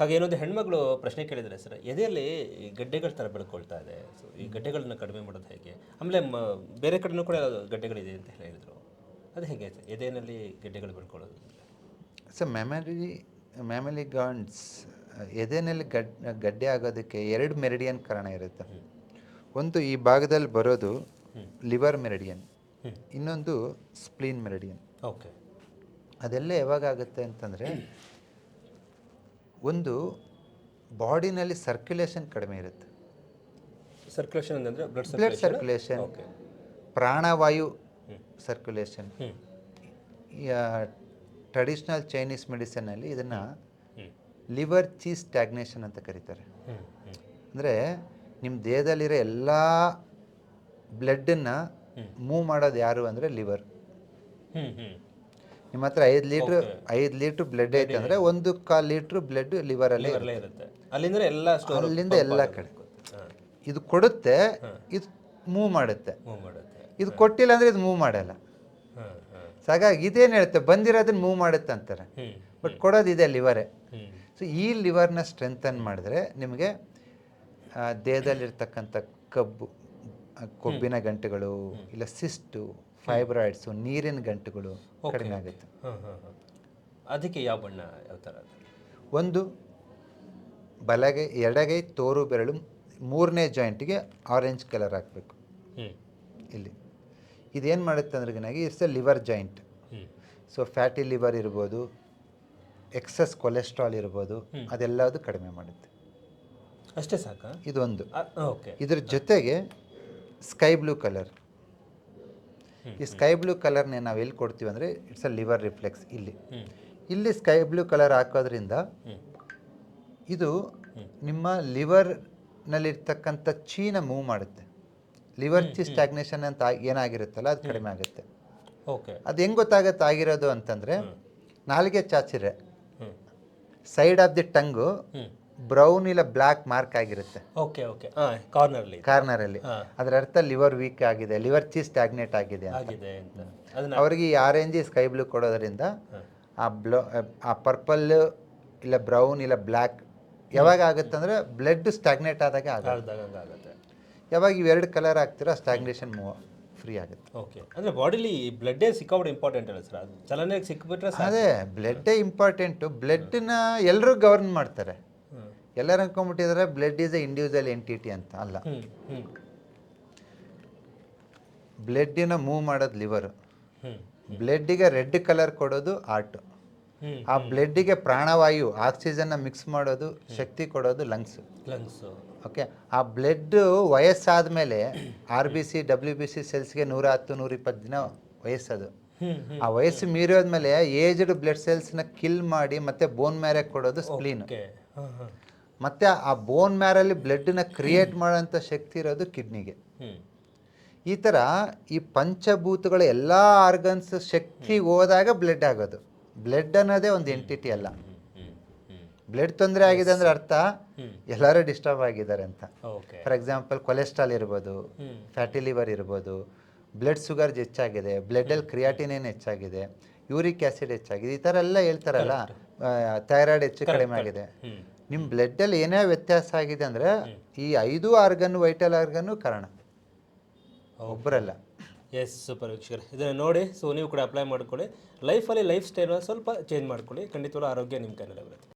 ಹಾಗೆ ಏನೊಂದು ಹೆಣ್ಮಗಳು ಪ್ರಶ್ನೆ ಕೇಳಿದರೆ ಸರ್, ಎದೆಯಲ್ಲಿ ಈ ಗಡ್ಡೆಗಳ ಥರ ಬೆಳ್ಕೊಳ್ತಾ ಇದೆ, ಸೊ ಈ ಗಡ್ಡೆಗಳನ್ನ ಕಡಿಮೆ ಮಾಡೋದು ಹೇಗೆ? ಆಮೇಲೆ ಬೇರೆ ಕಡೆನೂ ಕೂಡ ಗಡ್ಡೆಗಳಿದೆ ಅಂತ ಹೇಳಿದರು, ಅದು ಹೇಗೆ ಸರ್ ಎದೆಯಲ್ಲಿ ಗಡ್ಡೆಗಳು ಬೆಳ್ಕೊಳ್ಳೋದು? ಸೊ ಮ್ಯಾಮಲಿ ಗಾಂಡ್ಸ್ ಎದೆನಲ್ಲಿ ಗಡ್ಡೆ ಆಗೋದಕ್ಕೆ 2 ಮೆರಿಡಿಯನ್ ಕಾರಣ ಇರುತ್ತೆ. ಒಂದು ಈ ಭಾಗದಲ್ಲಿ ಬರೋದು ಲಿವರ್ ಮೆರಿಡಿಯನ್, ಇನ್ನೊಂದು ಸ್ಪ್ಲೀನ್ ಮೆರಿಡಿಯನ್. ಓಕೆ. ಅದೆಲ್ಲ ಯಾವಾಗ ಆಗುತ್ತೆ ಅಂತಂದರೆ, ಒಂದು ಬಾಡಿನಲ್ಲಿ ಸರ್ಕ್ಯುಲೇಷನ್ ಕಡಿಮೆ ಇರುತ್ತೆ. ಸರ್ಕ್ಯುಲೇಷನ್ ಅಂದರೆ ಬ್ಲಡ್ ಸರ್ಕ್ಯುಲೇಷನ್, ಪ್ರಾಣವಾಯು ಸರ್ಕ್ಯುಲೇಷನ್. ಟ್ರೆಡಿಷ್ನಲ್ ಚೈನೀಸ್ ಮೆಡಿಸಿನಲ್ಲಿ ಇದನ್ನು ಲಿವರ್ ಚೀಸ್ ಸ್ಟ್ಯಾಗ್ನೇಷನ್ ಅಂತ ಕರೀತಾರೆ. ಅಂದರೆ ನಿಮ್ಮ ದೇಹದಲ್ಲಿರೋ ಎಲ್ಲ ಬ್ಲಡ್ಡನ್ನು ಮೂವ್ ಮಾಡೋದು ಯಾರು ಅಂದರೆ ಲಿವರ್. ನಿಮ್ಮ ಹತ್ರ 5 ಲೀಟ್ರ್ ಬ್ಲಡ್ ಐತೆ ಅಂದರೆ 1/4 ಲೀಟ್ರ್ ಬ್ಲಡ್ ಲಿವರಲ್ಲೇ ಇರುತ್ತೆ. ಅಲ್ಲಿಂದ ಎಲ್ಲ ಕಡೆ ಇದು ಕೊಡುತ್ತೆ, ಇದು ಮೂವ್ ಮಾಡುತ್ತೆ. ಇದು ಕೊಟ್ಟಿಲ್ಲ ಅಂದರೆ ಇದು ಮೂವ್ ಮಾಡಲ್ಲ. ಹಾಗಾಗಿ ಇದೇನು ಹೇಳುತ್ತೆ, ಬಂದಿರೋದನ್ನ ಮೂವ್ ಮಾಡುತ್ತೆ ಅಂತಾರೆ, ಬಟ್ ಕೊಡೋದಿದೆ ಲಿವರೇ. ಸೊ ಈ ಲಿವರ್ನ ಸ್ಟ್ರೆಂಥನ್ ಮಾಡಿದ್ರೆ ನಿಮಗೆ ದೇಹದಲ್ಲಿರ್ತಕ್ಕಂಥ ಕೊಬ್ಬಿನ ಗಂಟುಗಳು, ಇಲ್ಲ ಸಿಸ್ಟು, ಫೈಬ್ರಾಯ್ಡ್ಸು, ನೀರಿನ ಗಂಟುಗಳು ಕಡಿಮೆ ಆಗುತ್ತೆ. ಅದಕ್ಕೆ ಯಾವ ಬಣ್ಣ, ಯಾವ ಥರ? ಒಂದು ಬಲಗೈ, ಎಡಗೈ ತೋರು ಬೆರಳು 3ನೇ ಜಾಯಿಂಟಿಗೆ ಆರೆಂಜ್ ಕಲರ್ ಹಾಕಬೇಕು. ಇಲ್ಲಿ ಇದೇನು ಮಾಡುತ್ತೆ ಅಂದ್ರೆ it's A liver joint. So fatty liver ಇರ್ಬೋದು, ಎಕ್ಸಸ್ ಕೊಲೆಸ್ಟ್ರಾಲ್ ಇರ್ಬೋದು, ಅದೆಲ್ಲದು ಕಡಿಮೆ ಮಾಡುತ್ತೆ. ಅಷ್ಟೇ ಸಾಕ? ಇದೊಂದು. ಓಕೆ. ಇದ್ರ ಜೊತೆಗೆ ಸ್ಕೈ ಬ್ಲೂ ಕಲರ್. ಈ ಸ್ಕೈ ಬ್ಲೂ ಕಲರ್ನೇ ನಾವು ಎಲ್ಲಿ ಕೊಡ್ತೀವಿ ಅಂದರೆ ಇಟ್ಸ್ ಅ ಲಿವರ್ ರಿಫ್ಲೆಕ್ಸ್. ಇಲ್ಲಿ ಸ್ಕೈ ಬ್ಲೂ ಕಲರ್ ಹಾಕೋದ್ರಿಂದ ಇದು ನಿಮ್ಮ ಲಿವರ್ನಲ್ಲಿರ್ತಕ್ಕಂಥ ಚೀನ ಮೂವ್ ಮಾಡುತ್ತೆ. ಲಿವರ್ ಚೀ ಸ್ಟ್ಯಾಗ್ನೇಷನ್ ಅಂತ ಏನಾಗಿರುತ್ತಲ್ಲ ಅದು ಕಡಿಮೆ ಆಗುತ್ತೆ. ಓಕೆ. ಅದು ಹೆಂಗೆ ಗೊತ್ತಾಗುತ್ತೆ ಆಗಿರೋದು ಅಂತಂದರೆ, ನಾಲಿಗೆ ಚಾಚಿರೆ side of the tongue brown ಇಲ್ಲ ಬ್ಲ್ಯಾಕ್ ಮಾರ್ಕ್ ಆಗಿರುತ್ತೆ. Okay okay. ಕಾರ್ನರಲ್ಲಿ. ಅದರ ಅರ್ಥ ಲಿವರ್ ವೀಕ್ ಆಗಿದೆ, ಲಿವರ್ ಚೀಸ್ ಸ್ಟ್ಯಾಗ್ನೇಟ್ ಆಗಿದೆ ಅಂತ. ಅವ್ರಿಗೆ ಈ ಆರೆಂಜ್ ಸ್ಕೈ ಬ್ಲೂ ಕೊಡೋದ್ರಿಂದ ಆ ಪರ್ಪಲ್ ಇಲ್ಲ ಬ್ರೌನ್ ಇಲ್ಲ ಬ್ಲ್ಯಾಕ್ ಯಾವಾಗ ಆಗುತ್ತೆ ಅಂದರೆ ಬ್ಲಡ್ ಸ್ಟ್ಯಾಗ್ನೇಟ್ ಆದಾಗ ಆಗುತ್ತೆ. ಯಾವಾಗ ಇವೆರಡು ಕಲರ್ ಹಾಕ್ತಿರೋ ಸ್ಟ್ಯಾಗ್ನೇಷನ್ ಫ್ರೀ ಆಗುತ್ತೆ. ಓಕೆ. ಅಂದರೆ ಬಾಡಿಲಿ ಬ್ಲಡ್ಡೇ ಸಿಕ್ಕಾಬಿಟ್ಟು ಇಂಪಾರ್ಟೆಂಟ್ ಅಲ್ಲ ಸರ್? ಅದು ಚಲನೆಗೆ ಸಿಕ್ಬಿಟ್ರೆ ಅದೇ ಬ್ಲಡ್ಡೇ ಇಂಪಾರ್ಟೆಂಟು. ಬ್ಲಡ್ನ ಎಲ್ಲರೂ ಗವರ್ನ್ ಮಾಡ್ತಾರೆ. ಎಲ್ಲರೂ ಅನ್ಕೊಂಡ್ಬಿಟ್ಟಿದ್ದಾರೆ blood is a individual entity ಅಂತ. ಅಲ್ಲ, ಬ್ಲಡ್ಡಿನ ಮೂವ್ ಮಾಡೋದು ಲಿವರು, ಬ್ಲಡ್ಡಿಗೆ ರೆಡ್ ಕಲರ್ ಕೊಡೋದು ಹಾರ್ಟು, ಆ ಬ್ಲಡ್ಡಿಗೆ ಪ್ರಾಣವಾಯು ಆಕ್ಸಿಜನ್ನ ಮಿಕ್ಸ್ ಮಾಡೋದು, ಶಕ್ತಿ ಕೊಡೋದು ಲಂಗ್ಸು. ಓಕೆ. ಆ ಬ್ಲಡ್ ವಯಸ್ಸಾದ ಮೇಲೆ RBC WBC ಸೆಲ್ಸ್ಗೆ 110-120 ದಿನ ವಯಸ್ಸದು. ಆ ವಯಸ್ಸು ಮೀರೋದ್ಮೇಲೆ ಏಜ್ಡ್ ಬ್ಲಡ್ ಸೆಲ್ಸ್ನ ಕಿಲ್ ಮಾಡಿ ಮತ್ತೆ ಬೋನ್ ಮ್ಯಾರೆ ಕೊಡೋದು ಸ್ಪ್ಲೀನ್. ಮತ್ತು ಆ ಬೋನ್ ಮ್ಯಾರಲ್ಲಿ ಬ್ಲಡ್ನ ಕ್ರಿಯೇಟ್ ಮಾಡೋಂಥ ಶಕ್ತಿ ಇರೋದು ಕಿಡ್ನಿಗೆ. ಈ ಥರ ಈ ಪಂಚಭೂತಗಳ ಎಲ್ಲ ಆರ್ಗನ್ಸ್ ಶಕ್ತಿ ಹೋದಾಗ ಬ್ಲಡ್ ಆಗೋದು. ಬ್ಲಡ್ ಅನ್ನೋದೇ ಒಂದು ಎಂಟಿಟಿ ಅಲ್ಲ. ಬ್ಲಡ್ ತೊಂದರೆ ಆಗಿದೆ ಅಂದರೆ ಅರ್ಥ ಎಲ್ಲರೂ ಡಿಸ್ಟರ್ಬ್ ಆಗಿದ್ದಾರೆ ಅಂತ. ಫಾರ್ ಎಕ್ಸಾಂಪಲ್ ಕೊಲೆಸ್ಟ್ರಾಲ್ ಇರ್ಬೋದು, ಫ್ಯಾಟಿ ಲಿವರ್ ಇರ್ಬೋದು, ಬ್ಲಡ್ ಶುಗರ್ ಹೆಚ್ಚಾಗಿದೆ, ಬ್ಲಡ್ಡಲ್ಲಿ ಕ್ರಿಯಾಟಿನೇನ್ ಹೆಚ್ಚಾಗಿದೆ, ಯೂರಿಕ್ ಆ್ಯಸಿಡ್ ಹೆಚ್ಚಾಗಿದೆ, ಈ ಥರ ಎಲ್ಲ ಹೇಳ್ತಾರಲ್ಲ, ಥೈರಾಯ್ಡ್ ಹೆಚ್ಚು ಕಡಿಮೆ ಆಗಿದೆ. ನಿಮ್ಮ ಬ್ಲಡ್ಡಲ್ಲಿ ಏನೇ ವ್ಯತ್ಯಾಸ ಆಗಿದೆ ಅಂದರೆ ಈ 5 ಆರ್ಗನ್, ವೈಟಲ್ ಆರ್ಗನ್ನು ಕಾರಣ, ಒಬ್ಬರಲ್ಲ. ಎಸ್, ಸೂಪರ್ ವೀಕ್ಷಕರೇ, ಇದನ್ನು ನೋಡಿ ಸೊ ನೀವು ಕೂಡ ಅಪ್ಲೈ ಮಾಡ್ಕೊಳ್ಳಿ. ಲೈಫಲ್ಲಿ ಲೈಫ್ ಸ್ಟೈಲ್ ಸ್ವಲ್ಪ ಚೇಂಜ್ ಮಾಡ್ಕೊಳ್ಳಿ, ಖಂಡಿತವಾಗ್ಲೂ ಆರೋಗ್ಯ ನಿಮ್ಮ ಕೈಯಲ್ಲಿ ಬರುತ್ತೆ.